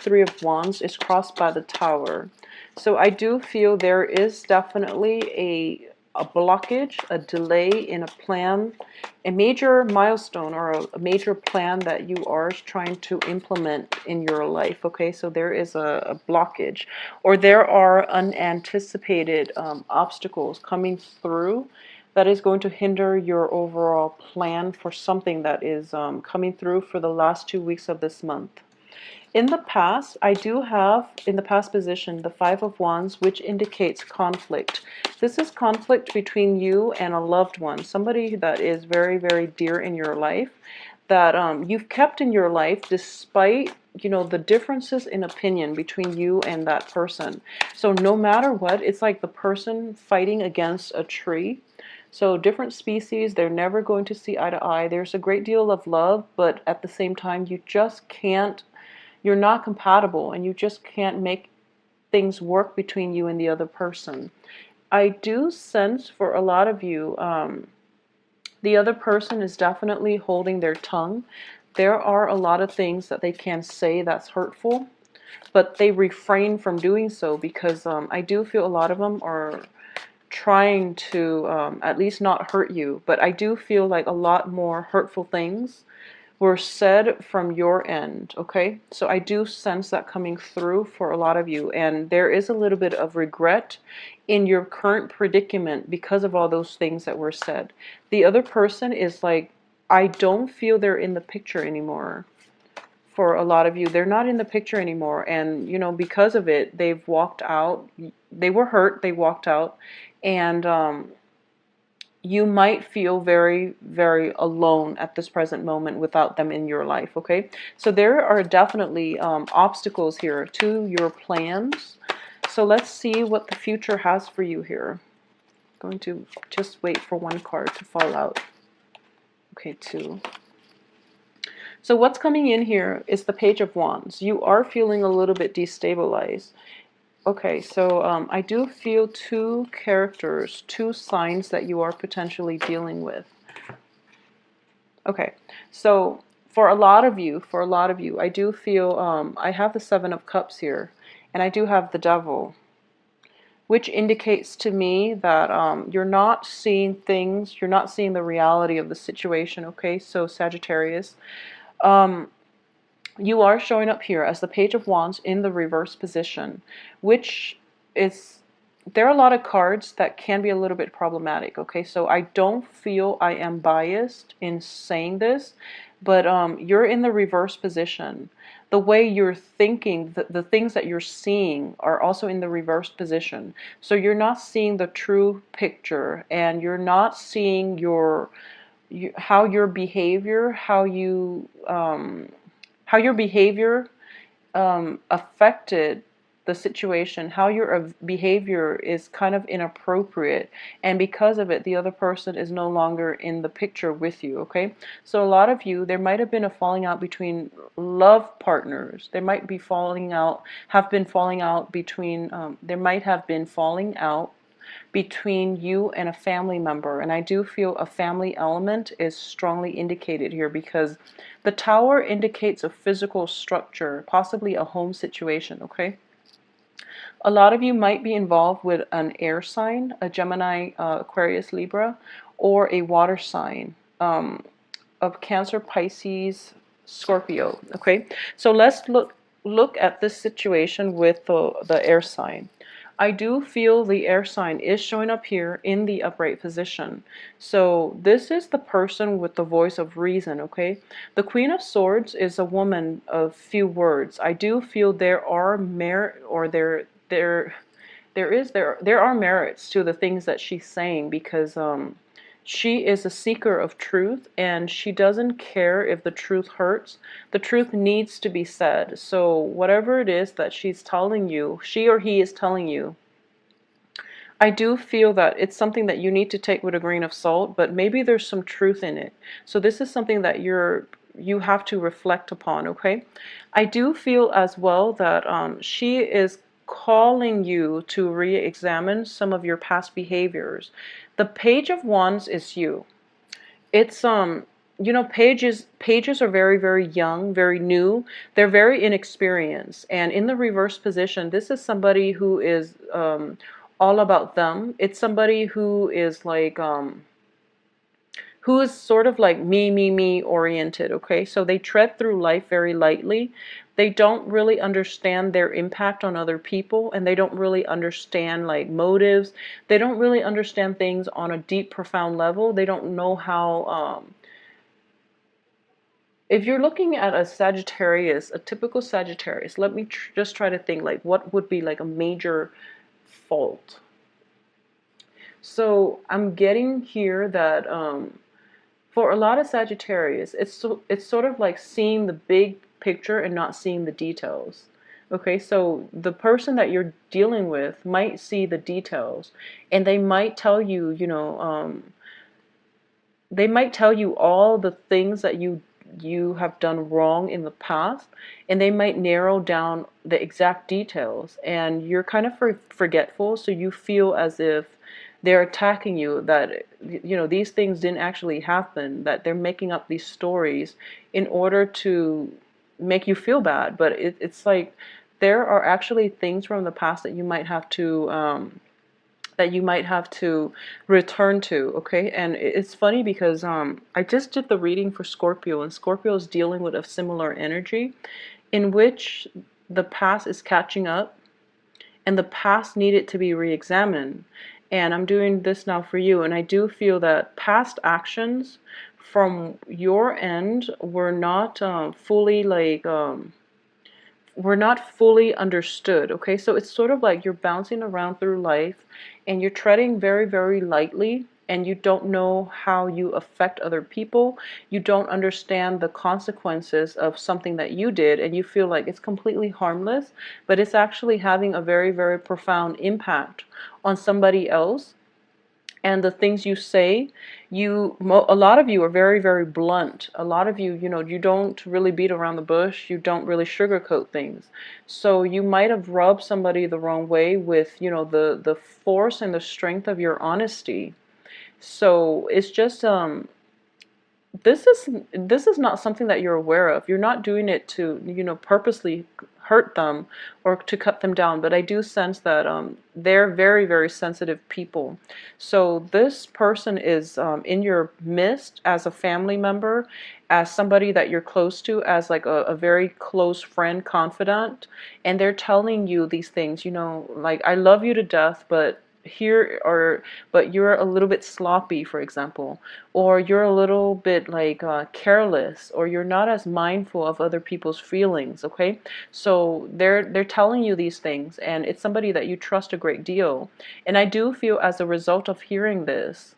Three of Wands is crossed by the Tower. So I do feel there is definitely a blockage, a delay in a plan, a major milestone or a major plan that you are trying to implement in your life. Okay, so there is a blockage, or there are unanticipated obstacles coming through that is going to hinder your overall plan for something that is coming through for the last 2 weeks of this month. In the past, I do have, in the past position, the Five of Wands, which indicates conflict. This is conflict between you and a loved one, somebody that is very, very dear in your life, that you've kept in your life despite, you know, the differences in opinion between you and that person. So no matter what, it's like the person fighting against a tree. So different species, they're never going to see eye to eye. There's a great deal of love, but at the same time, you just can't, you're not compatible, and you just can't make things work between you and the other person. I do sense for a lot of you, the other person is definitely holding their tongue. There are a lot of things that they can say that's hurtful, but they refrain from doing so because I do feel a lot of them are trying to at least not hurt you. But I do feel like a lot more hurtful things were said from your end, okay? So I do sense that coming through for a lot of you, and there is a little bit of regret in your current predicament because of all those things that were said. The other person is like, I don't feel they're in the picture anymore. For a lot of you, they're not in the picture anymore, and you know, because of it, they've walked out. They were hurt, they walked out, and you might feel very, very alone at this present moment without them in your life, okay? So there are definitely obstacles here to your plans. So let's see what the future has for you here. Going to just wait for one card to fall out. Okay, two. So what's coming in here is the Page of Wands. You are feeling a little bit destabilized. Okay, so I do feel two characters, two signs that you are potentially dealing with. Okay, so for a lot of you, I do feel, I have the Seven of Cups here, and I do have the Devil, which indicates to me that you're not seeing things, you're not seeing the reality of the situation, okay? So Sagittarius, you are showing up here as the Page of Wands in the reverse position, which is, there are a lot of cards that can be a little bit problematic, okay? So I don't feel I am biased in saying this, but you're in the reverse position. The way you're thinking, the things that you're seeing are also in the reverse position. So you're not seeing the true picture, and you're not seeing how your behavior, how your behavior affected the situation, how your behavior is kind of inappropriate, and because of it, the other person is no longer in the picture with you, okay? So a lot of you, there might have been a falling out between love partners. There might be falling out, have been falling out between, there might have been falling out between you and a family member, and I do feel a family element is strongly indicated here because the Tower indicates a physical structure, possibly a home situation, okay? A lot of you might be involved with an air sign, a Gemini, Aquarius, Libra, or a water sign of Cancer, Pisces, Scorpio, okay? So let's look at this situation with the air sign. I do feel the air sign is showing up here in the upright position. So this is the person with the voice of reason, okay? The Queen of Swords is a woman of few words. I do feel there are merit, or there are merits to the things that she's saying, because she is a seeker of truth, and she doesn't care if the truth hurts. The truth needs to be said. So whatever it is that she's telling you, she or he is telling you, I do feel that it's something that you need to take with a grain of salt, but maybe there's some truth in it. So this is something that you have to reflect upon, okay? I do feel as well that she is calling you to re-examine some of your past behaviors. The Page of Wands is you. It's you know, pages are very, very young, very new. They're very inexperienced. And in the reverse position, this is somebody who is all about them. It's somebody who is like who is sort of like me oriented, okay? So they tread through life very lightly. They don't really understand their impact on other people, and they don't really understand like motives. They don't really understand things on a deep, profound level. They don't know how, if you're looking at a Sagittarius, a typical Sagittarius, let me just try to think like what would be like a major fault. So I'm getting here that for a lot of Sagittarius, it's sort of like seeing the big picture and not seeing the details. Okay, so the person that you're dealing with might see the details, and they might tell you, you know, they might tell you all the things that you have done wrong in the past, and they might narrow down the exact details, and you're kind of forgetful, so you feel as if they're attacking you, that you know these things didn't actually happen, that they're making up these stories in order to make you feel bad. But it's like there are actually things from the past that you might have to return to, okay? And it's funny because I just did the reading for Scorpio, and Scorpio is dealing with a similar energy in which the past is catching up and the past needed to be re-examined. And I'm doing this now for you, and I do feel that past actions from your end were not fully like we're not fully understood, okay? So it's sort of like you're bouncing around through life and you're treading very, very lightly, and you don't know how you affect other people. You don't understand the consequences of something that you did, and you feel like it's completely harmless, but it's actually having a very, very profound impact on somebody else. And the things you say, a lot of you are very, very blunt. A lot of you, you know, you don't really beat around the bush. You don't really sugarcoat things. So you might have rubbed somebody the wrong way with, you know, the force and the strength of your honesty. So it's just this is not something that you're aware of. You're not doing it to, you know, purposely hurt them or to cut them down, but I do sense that they're very, very sensitive people. So this person is in your midst as a family member, as somebody that you're close to, as like a very close friend, confidant, and they're telling you these things, you know, like, I love you to death, but you're a little bit sloppy, for example, or you're a little bit like careless, or you're not as mindful of other people's feelings, okay? So they're telling you these things, and it's somebody that you trust a great deal. And I do feel as a result of hearing this,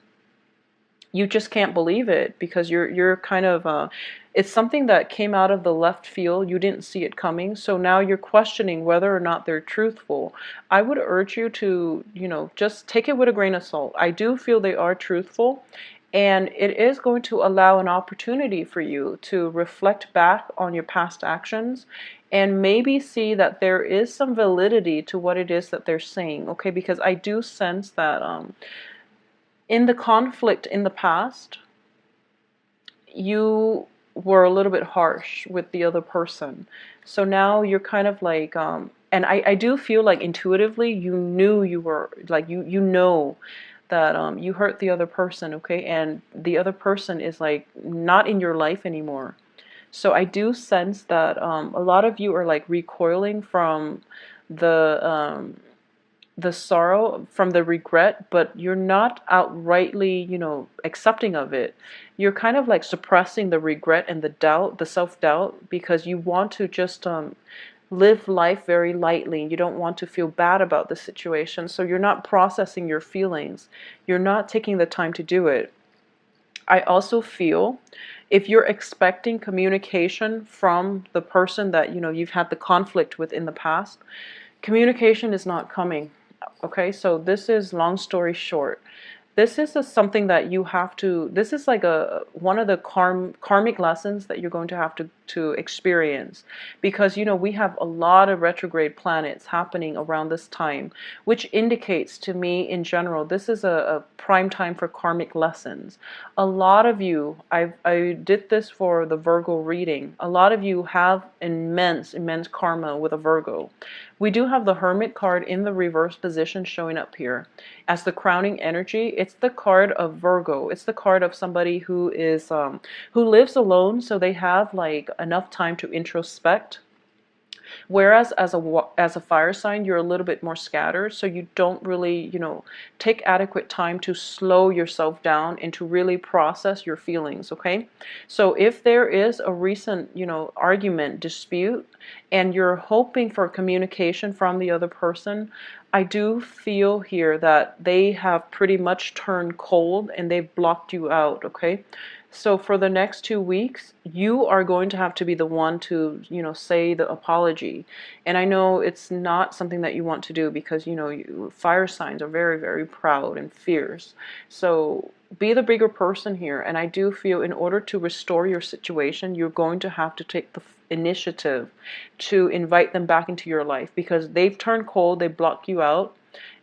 you just can't believe it, because you're kind of it's something that came out of the left field. You didn't see it coming, so now you're questioning whether or not they're truthful. I would urge you to, you know, just take it with a grain of salt. I do feel they are truthful, and it is going to allow an opportunity for you to reflect back on your past actions and maybe see that there is some validity to what it is that they're saying, okay? Because I do sense that in the conflict in the past, you were a little bit harsh with the other person. So now you're kind of like, and I do feel like intuitively you knew you were, like, you know that you hurt the other person, okay? And the other person is like not in your life anymore. So I do sense that a lot of you are like recoiling from the sorrow, from the regret, but you're not outrightly, you know, accepting of it. You're kind of like suppressing the regret and the doubt, the self-doubt, because you want to just live life very lightly. You don't want to feel bad about the situation, so you're not processing your feelings. You're not taking the time to do it. I also feel if you're expecting communication from the person that, you know, you've had the conflict with in the past, communication is not coming. Okay, so this is, long story short, This is something that you have to, this is like one of the karmic lessons that you're going to have to experience, because we have a lot of retrograde planets happening around this time, which indicates to me in general this is a prime time for karmic lessons. A lot of you, I did this for the Virgo reading, a lot of you have immense karma with a Virgo. We do have the Hermit card in the reverse position showing up here as the crowning energy. It's the card of Virgo. It's the card of somebody who is who lives alone, so they have like enough time to introspect. Whereas as a fire sign, you're a little bit more scattered, so you don't really, take adequate time to slow yourself down and to really process your feelings, okay? So if there is a recent, argument, dispute, and you're hoping for communication from the other person, I do feel here that they have pretty much turned cold and they've blocked you out, okay? So for the next 2 weeks, you are going to have to be the one to, say the apology. And I know it's not something that you want to do because, fire signs are very, very proud and fierce. So be the bigger person here. And I do feel in order to restore your situation, you're going to have to take the initiative to invite them back into your life because they've turned cold, they block you out.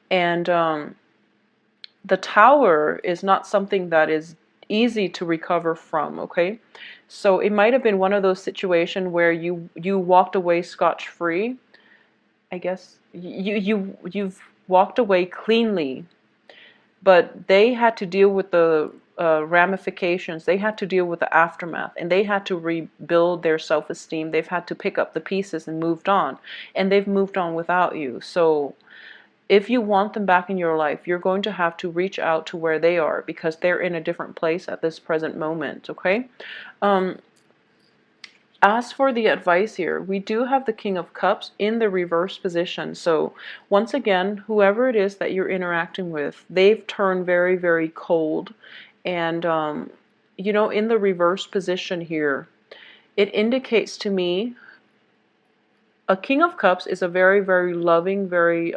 And the tower is not something that is easy to recover from, okay? So it might have been one of those situations where you walked away scotch-free. I guess you've walked away cleanly, but they had to deal with the ramifications. They had to deal with the aftermath, and they had to rebuild their self-esteem. They've had to pick up the pieces and moved on, and they've moved on without you. So if you want them back in your life, you're going to have to reach out to where they are because they're in a different place at this present moment, okay? As for the advice here, we do have the King of Cups in the reverse position. So once again, whoever it is that you're interacting with, they've turned very, very cold. And, in the reverse position here, it indicates to me a King of Cups is a very, very loving, very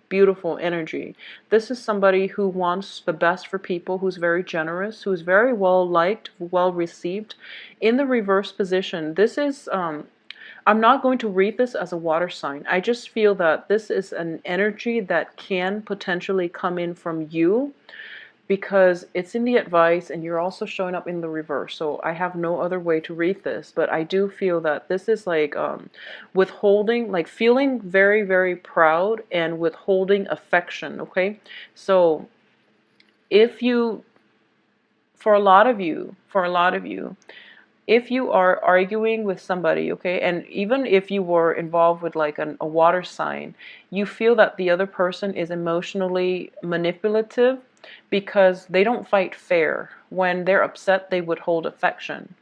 beautiful energy. This is somebody who wants the best for people, who's very generous, who's very well liked, well received. In the reverse position, this is, I'm not going to read this as a water sign. I just feel that this is an energy that can potentially come in from you, because it's in the advice and you're also showing up in the reverse. So I have no other way to read this, but I do feel that this is like withholding, like feeling very, very proud and withholding affection, okay? So if you, for a lot of you, if you are arguing with somebody, okay, and even if you were involved with like a water sign, you feel that the other person is emotionally manipulative because they don't fight fair. When they're upset, they withhold affection.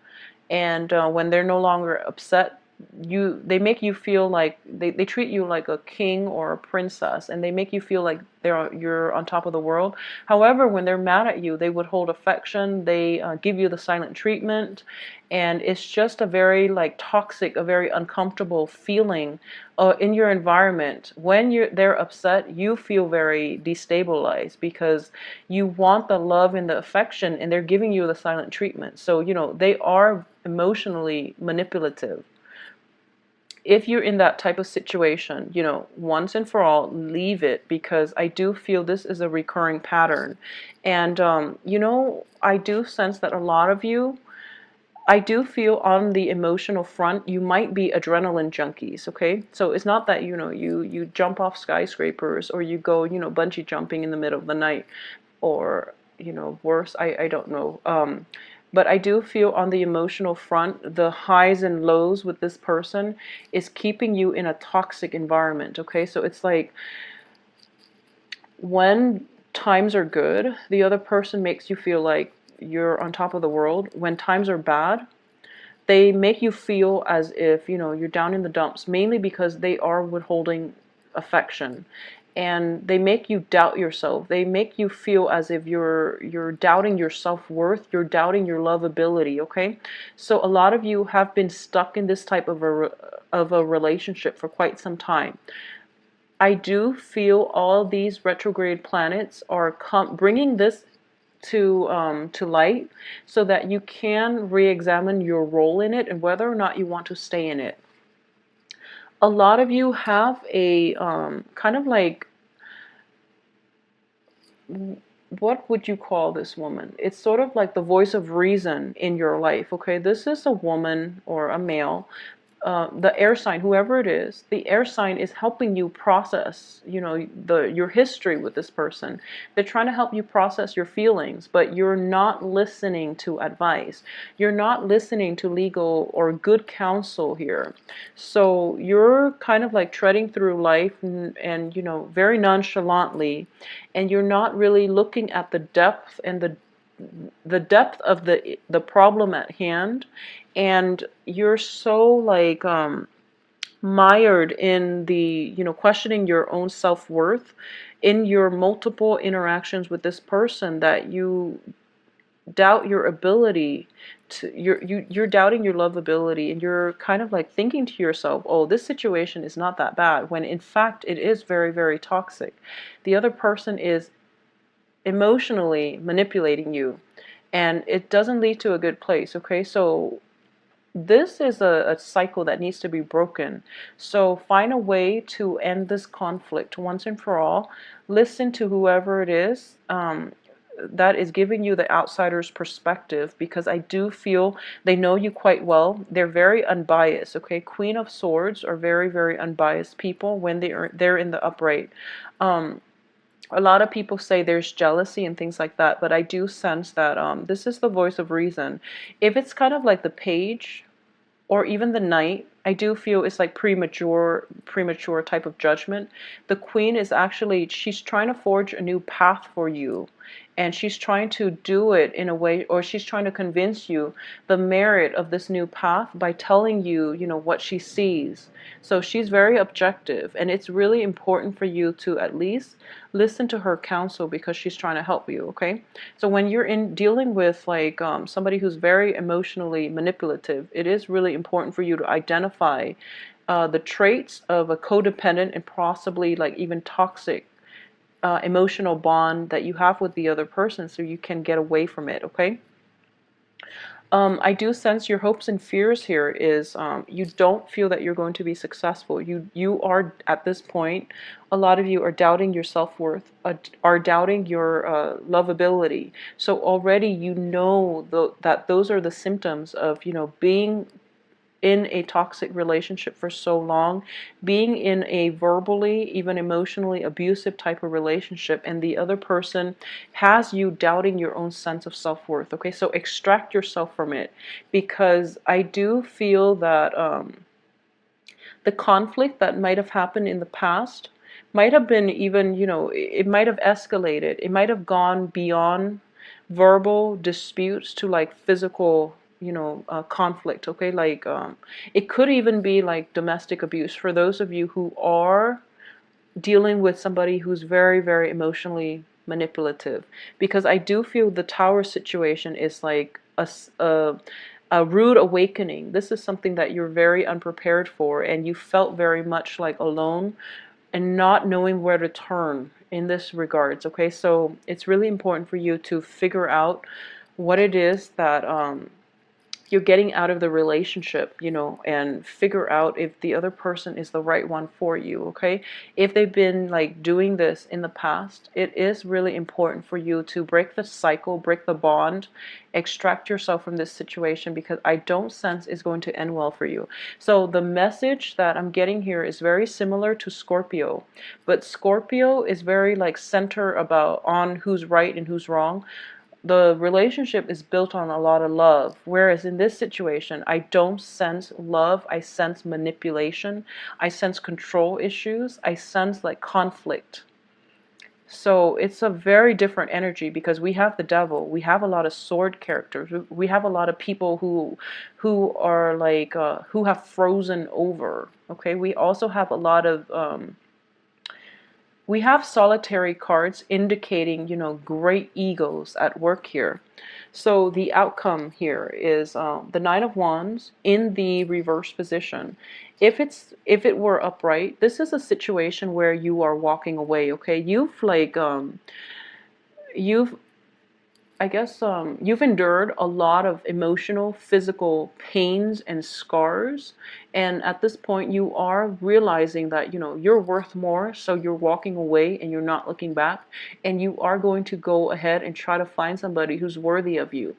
And when they're no longer upset, they make you feel like they treat you like a king or a princess, and they make you feel like you're on top of the world. However, when they're mad at you, they withhold affection, they give you the silent treatment, and it's just a very like toxic, a very uncomfortable feeling in your environment. When they're upset, you feel very destabilized because you want the love and the affection, and they're giving you the silent treatment. So they are emotionally manipulative. If you're in that type of situation, once and for all, leave it, because I do feel this is a recurring pattern. And, I do sense that a lot of you, I do feel on the emotional front, you might be adrenaline junkies, okay? So it's not that, you jump off skyscrapers or you go, bungee jumping in the middle of the night, or, worse, I don't know. But I do feel on the emotional front, the highs and lows with this person is keeping you in a toxic environment, okay? So it's like when times are good, the other person makes you feel like you're on top of the world. When times are bad, they make you feel as if, you're down in the dumps, mainly because they are withholding affection. And they make you doubt yourself. They make you feel as if you're doubting your self-worth, you're doubting your lovability, okay? So a lot of you have been stuck in this type of a relationship for quite some time. I do feel all these retrograde planets are bringing this to light so that you can re-examine your role in it and whether or not you want to stay in it. A lot of you have a kind of like, what would you call this woman? It's sort of like the voice of reason in your life, okay? This is a woman or a male, the air sign, whoever it is, the air sign is helping you process, you know, your history with this person. They're trying to help you process your feelings, but you're not listening to advice. You're not listening to legal or good counsel here. So you're kind of like treading through life and you know, very nonchalantly, and you're not really looking at the depth and the depth of the problem at hand, and you're so like mired in the, you know, questioning your own self-worth in your multiple interactions with this person that you doubt your ability to, you're doubting your lovability, and you're kind of like thinking to yourself, oh, this situation is not that bad, when in fact it is very, very toxic. The other person is emotionally manipulating you, and it doesn't lead to a good place, okay? So this is a cycle that needs to be broken. So find a way to end this conflict once and for all. Listen to whoever it is that is giving you the outsider's perspective, because I do feel they know you quite well. They're very unbiased, okay? Queen of Swords are very, very unbiased people when they're in the upright. A lot of people say there's jealousy and things like that, but I do sense that this is the voice of reason. If it's kind of like the Page or even the Knight, I do feel it's like premature type of judgment. The Queen is actually, she's trying to forge a new path for you, and she's trying to do it in a way, or she's trying to convince you the merit of this new path by telling you, you know, what she sees. So she's very objective, and it's really important for you to at least listen to her counsel, because she's trying to help you, okay? So when you're in dealing with like somebody who's very emotionally manipulative, it is really important for you to identify the traits of a codependent and possibly like even toxic emotional bond that you have with the other person, so you can get away from it, okay? I do sense your hopes and fears here is you don't feel that you're going to be successful. You are, at this point, a lot of you are doubting your self-worth, are doubting your lovability. So already you know that those are the symptoms of, you know, being in a toxic relationship for so long, being in a verbally, even emotionally abusive type of relationship, and the other person has you doubting your own sense of self-worth, okay? So extract yourself from it, because I do feel that the conflict that might have happened in the past might have been even, you know, it might have escalated. It might have gone beyond verbal disputes to like physical, you know, conflict, okay? Like it could even be like domestic abuse for those of you who are dealing with somebody who's very, very emotionally manipulative, because I do feel the Tower situation is like a rude awakening. This is something that you're very unprepared for, and you felt very much like alone and not knowing where to turn in this regards, okay? So it's really important for you to figure out what it is that you're getting out of the relationship, you know, and figure out if the other person is the right one for you, okay? If they've been like doing this in the past, it is really important for you to break the cycle, break the bond, extract yourself from this situation, because I don't sense it's going to end well for you. So the message that I'm getting here is very similar to Scorpio, but Scorpio is very like center about on who's right and who's wrong. The relationship is built on a lot of love, whereas in this situation I don't sense love. I sense manipulation, I sense control issues, I sense like conflict. So it's a very different energy, because we have the devil, we have a lot of sword characters, we have a lot of people who are like who have frozen over, okay? We also have a lot of we have solitary cards indicating, you know, great egos at work here. So the outcome here is the Nine of Wands in the reverse position. If it were upright, this is a situation where you are walking away, okay? You've like you've I guess you've endured a lot of emotional, physical pains and scars, and at this point you are realizing that you're worth more, so you're walking away and you're not looking back, and you are going to go ahead and try to find somebody who's worthy of you.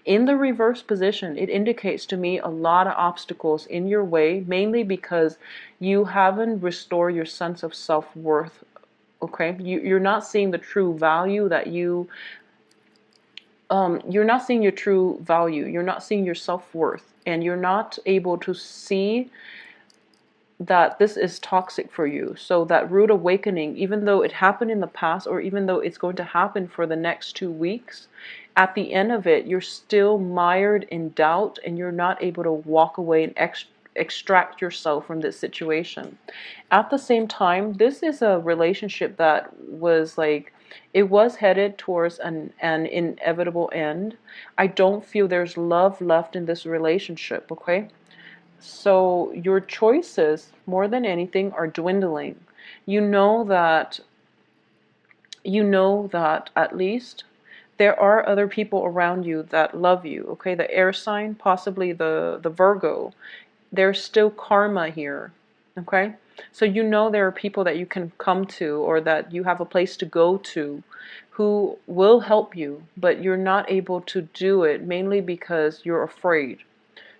In the reverse position, it indicates to me a lot of obstacles in your way, mainly because you haven't restored your sense of self-worth. Okay, you're not seeing the true value that you're not seeing your true value. You're not seeing your self-worth, and you're not able to see that this is toxic for you. So that rude awakening, even though it happened in the past, or even though it's going to happen for the next 2 weeks, at the end of it, you're still mired in doubt, and you're not able to walk away and extract yourself from this situation. At the same time, this is a relationship that was like, it was headed towards an inevitable end. I don't feel there's love left in this relationship, okay? So your choices, more than anything, are dwindling. You know that at least there are other people around you that love you, okay? The air sign, possibly the Virgo, there's still karma here, okay? So there are people that you can come to, or that you have a place to go to, who will help you, but you're not able to do it mainly because you're afraid.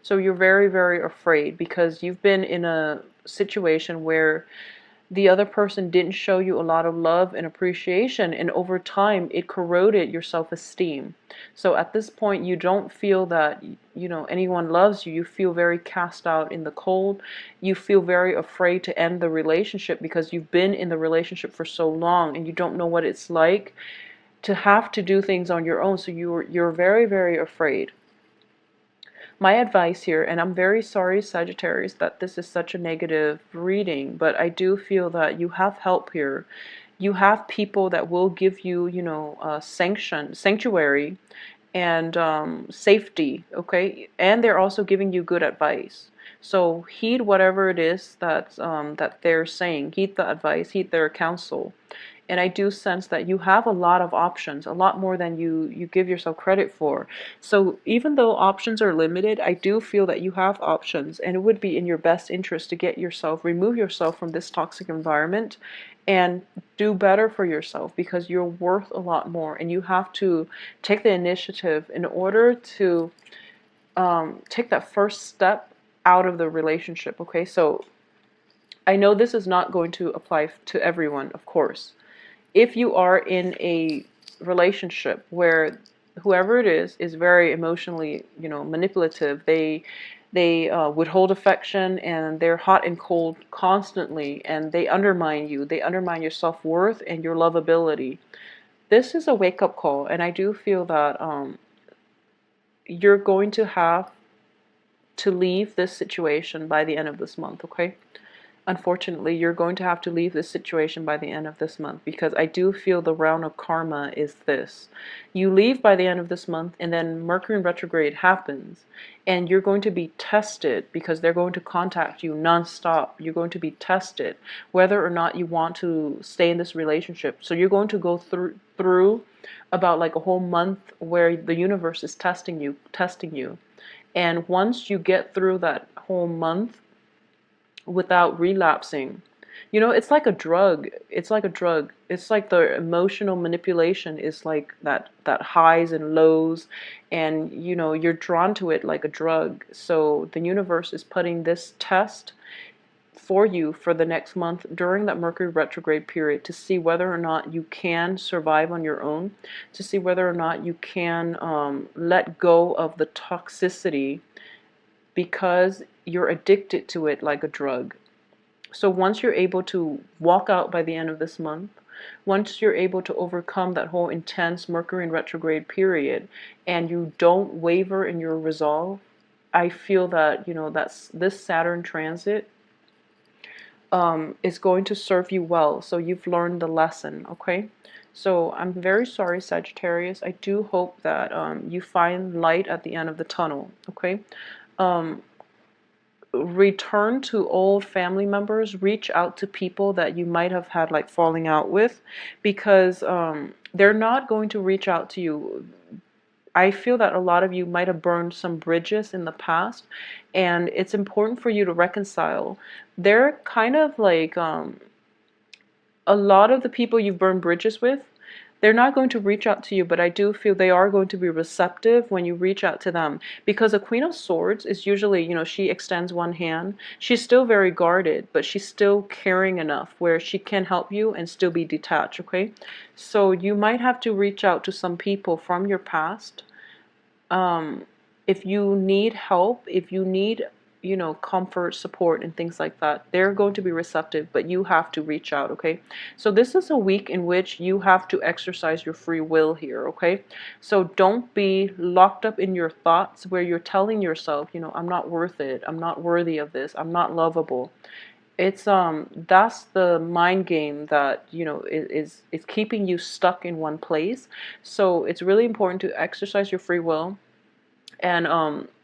So you're very, very afraid because you've been in a situation where the other person didn't show you a lot of love and appreciation, and over time it corroded your self-esteem. So at this point you don't feel that anyone loves you. You feel very cast out in the cold. You feel very afraid to end the relationship because you've been in the relationship for so long and you don't know what it's like to have to do things on your own. So you're very, very afraid. My advice here, and I'm very sorry, Sagittarius, that this is such a negative reading, but I do feel that you have help here. You have people that will give you, sanctuary and safety, okay? And they're also giving you good advice. So heed whatever it is that they're saying. Heed the advice, heed their counsel. And I do sense that you have a lot of options, a lot more than you give yourself credit for. So even though options are limited, I do feel that you have options, and it would be in your best interest to remove yourself from this toxic environment and do better for yourself, because you're worth a lot more, and you have to take the initiative in order to take that first step out of the relationship, okay? So I know this is not going to apply to everyone, of course. If you are in a relationship where whoever it is very emotionally, manipulative, they withhold affection, and they're hot and cold constantly, and they undermine you. They undermine your self-worth and your lovability. This is a wake-up call, and I do feel that you're going to have to leave this situation by the end of this month, okay? Unfortunately, you're going to have to leave this situation by the end of this month, because I do feel the round of karma is this. You leave by the end of this month, and then Mercury in retrograde happens, and you're going to be tested, because they're going to contact you nonstop. You're going to be tested whether or not you want to stay in this relationship. So you're going to go through about like a whole month where the universe is testing you. And once you get through that whole month without relapsing, it's like a drug. It's like a drug. It's like the emotional manipulation is like that highs and lows, and you're drawn to it like a drug. So the universe is putting this test for you for the next month during that Mercury retrograde period, to see whether or not you can survive on your own, to see whether or not you can let go of the toxicity, because you're addicted to it like a drug. So once you're able to walk out by the end of this month, once you're able to overcome that whole intense Mercury in retrograde period, and you don't waver in your resolve, I feel that, that's this Saturn transit is going to serve you well. So you've learned the lesson, okay? So I'm very sorry, Sagittarius. I do hope that you find light at the end of the tunnel, okay? Return to old family members. Reach out to people that you might have had like falling out with, because they're not going to reach out to you. I feel that a lot of you might have burned some bridges in the past, and it's important for you to reconcile. They're kind of like a lot of the people you've burned bridges with, they're not going to reach out to you, but I do feel they are going to be receptive when you reach out to them. Because a Queen of Swords is usually, you know, she extends one hand. She's still very guarded, but she's still caring enough where she can help you and still be detached, okay? So you might have to reach out to some people from your past. If you need help, if you need, you know, comfort, support, and things like that, they're going to be receptive, but you have to reach out, okay? So this is a week in which you have to exercise your free will here, okay? So don't be locked up in your thoughts where you're telling yourself, you know, I'm not worth it, I'm not worthy of this, I'm not lovable. It's that's the mind game that, you know, is keeping you stuck in one place. So it's really important to exercise your free will and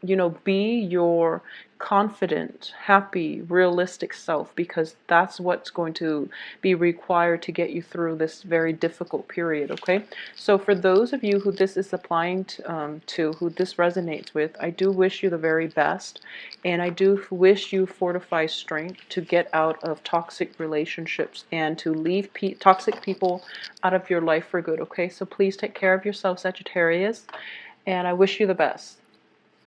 you know, be your confident, happy, realistic self, because that's what's going to be required to get you through this very difficult period, okay? So for those of you who this is applying to who this resonates with, I do wish you the very best, and I do wish you fortified strength to get out of toxic relationships and to leave toxic people out of your life for good, okay? So please take care of yourself, Sagittarius, and I wish you the best.